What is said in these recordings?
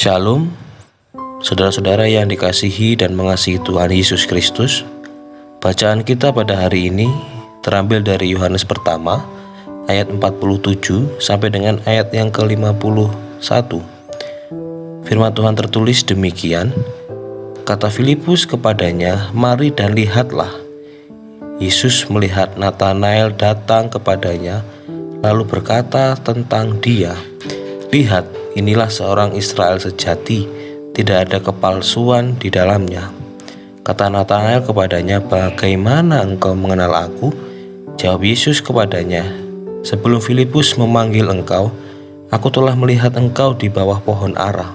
Shalom, saudara-saudara yang dikasihi dan mengasihi Tuhan Yesus Kristus. Bacaan kita pada hari ini terambil dari Yohanes pertama ayat 47 sampai dengan ayat yang ke-51. Firman Tuhan tertulis demikian, kata Filipus kepadanya, "Mari dan lihatlah." Yesus melihat Natanael datang kepadanya, lalu berkata tentang dia, "Lihat, inilah seorang Israel sejati, tidak ada kepalsuan di dalamnya." Kata Natanael kepadanya, "Bagaimana engkau mengenal aku?" Jawab Yesus kepadanya, "Sebelum Filipus memanggil engkau, aku telah melihat engkau di bawah pohon ara."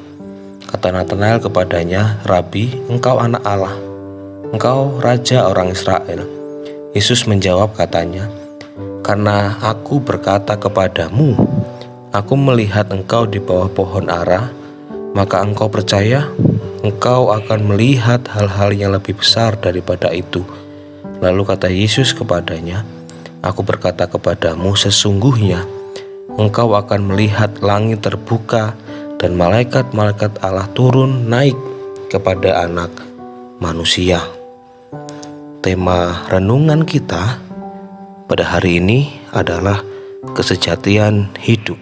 Kata Natanael kepadanya, "Rabi, engkau anak Allah, engkau raja orang Israel." Yesus menjawab katanya, "Karena aku berkata kepadamu, aku melihat engkau di bawah pohon ara, maka engkau percaya? Engkau akan melihat hal-hal yang lebih besar daripada itu." Lalu kata Yesus kepadanya, "Aku berkata kepadamu, sesungguhnya engkau akan melihat langit terbuka dan malaikat-malaikat Allah turun naik kepada Anak Manusia." Tema renungan kita pada hari ini adalah kesejatian hidup.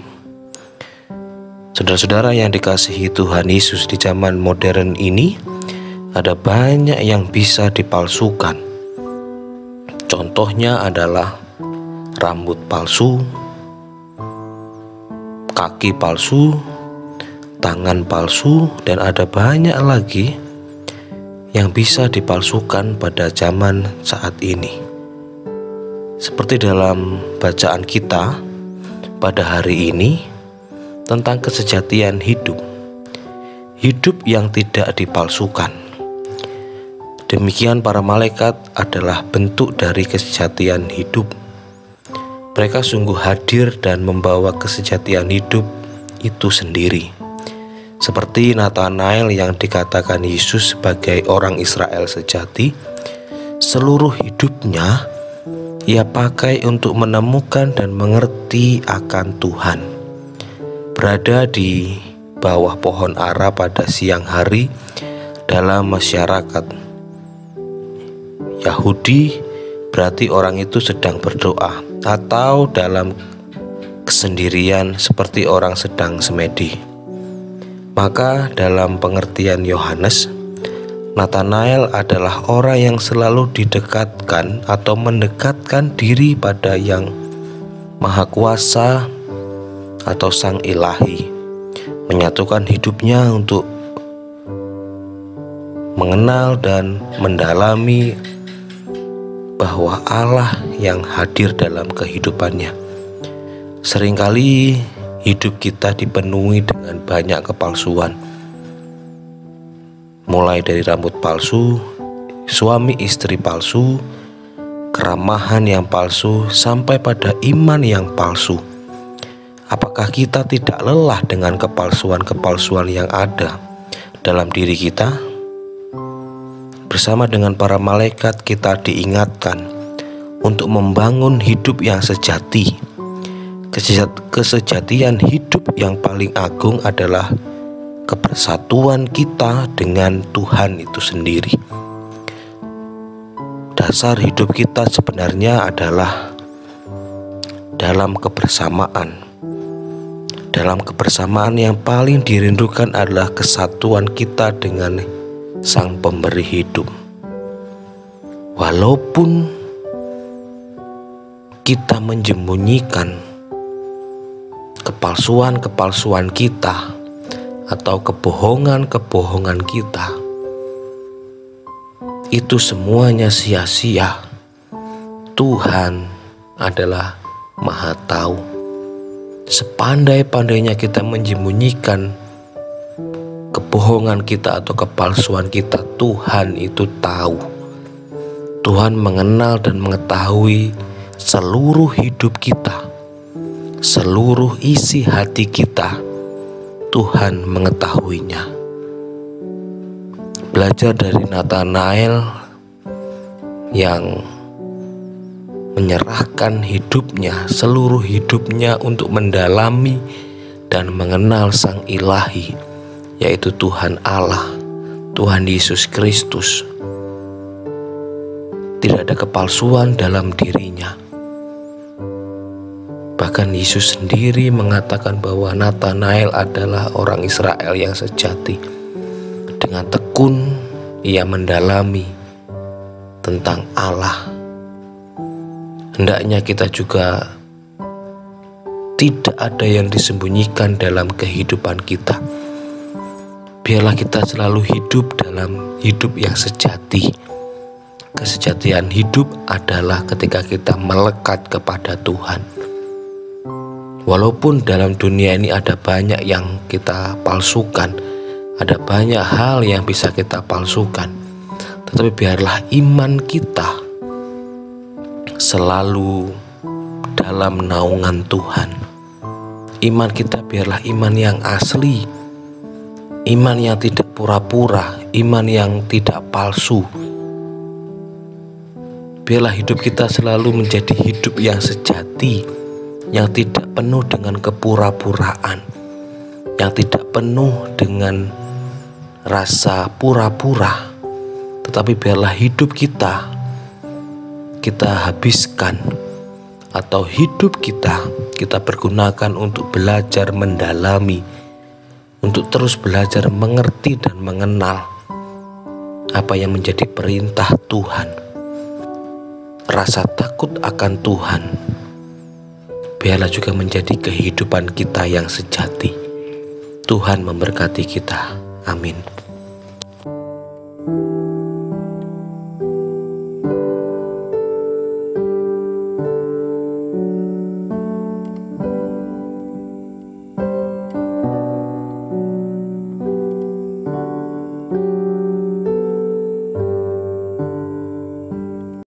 Saudara-saudara yang dikasihi Tuhan Yesus, di zaman modern ini ada banyak yang bisa dipalsukan. Contohnya adalah rambut palsu, kaki palsu, tangan palsu, dan ada banyak lagi yang bisa dipalsukan pada zaman saat ini. Seperti dalam bacaan kita pada hari ini tentang kesejatian hidup, hidup yang tidak dipalsukan. Demikian para malaikat adalah bentuk dari kesejatian hidup. Mereka sungguh hadir dan membawa kesejatian hidup itu sendiri. Seperti Natanael yang dikatakan Yesus sebagai orang Israel sejati, seluruh hidupnya ia pakai untuk menemukan dan mengerti akan Tuhan. Berada di bawah pohon ara pada siang hari dalam masyarakat Yahudi berarti orang itu sedang berdoa, atau dalam kesendirian seperti orang sedang semedi. Maka dalam pengertian Yohanes, Natanael adalah orang yang selalu didekatkan atau mendekatkan diri pada Yang Maha Kuasa atau Sang Ilahi, menyatukan hidupnya untuk mengenal dan mendalami bahwa Allah yang hadir dalam kehidupannya. Seringkali hidup kita dipenuhi dengan banyak kepalsuan, mulai dari rambut palsu, suami istri palsu, keramahan yang palsu, sampai pada iman yang palsu. Apakah kita tidak lelah dengan kepalsuan-kepalsuan yang ada dalam diri kita? Bersama dengan para malaikat kita diingatkan untuk membangun hidup yang sejati. Kesejatian hidup yang paling agung adalah kebersatuan kita dengan Tuhan itu sendiri. Dasar hidup kita sebenarnya adalah dalam kebersamaan. Dalam kebersamaan yang paling dirindukan adalah kesatuan kita dengan Sang Pemberi hidup. Walaupun kita menyembunyikan kepalsuan-kepalsuan kita atau kebohongan-kebohongan kita, itu semuanya sia-sia. Tuhan adalah Maha Tahu. Sepandai-pandainya kita menyembunyikan kebohongan kita atau kepalsuan kita, Tuhan itu tahu. Tuhan mengenal dan mengetahui seluruh hidup kita, seluruh isi hati kita. Tuhan mengetahuinya. Belajar dari Natanael yang menyerahkan hidupnya, seluruh hidupnya untuk mendalami dan mengenal Sang Ilahi yaitu Tuhan Allah, Tuhan Yesus Kristus. Tidak ada kepalsuan dalam dirinya. Bahkan Yesus sendiri mengatakan bahwa Natanael adalah orang Israel yang sejati. Dengan tekun ia mendalami tentang Allah. Hendaknya kita juga tidak ada yang disembunyikan dalam kehidupan kita. Biarlah kita selalu hidup dalam hidup yang sejati. Kesejatian hidup adalah ketika kita melekat kepada Tuhan. Walaupun dalam dunia ini ada banyak yang kita palsukan, ada banyak hal yang bisa kita palsukan, tetapi biarlah iman kita selalu dalam naungan Tuhan. Iman kita biarlah iman yang asli, iman yang tidak pura-pura, iman yang tidak palsu. Biarlah hidup kita selalu menjadi hidup yang sejati, yang tidak penuh dengan kepura-puraan, yang tidak penuh dengan rasa pura-pura, tetapi biarlah hidup kita habiskan, atau hidup kita pergunakan untuk belajar mendalami, untuk terus belajar mengerti dan mengenal apa yang menjadi perintah Tuhan. Rasa takut akan Tuhan biarlah juga menjadi kehidupan kita yang sejati. Tuhan memberkati kita. Amin.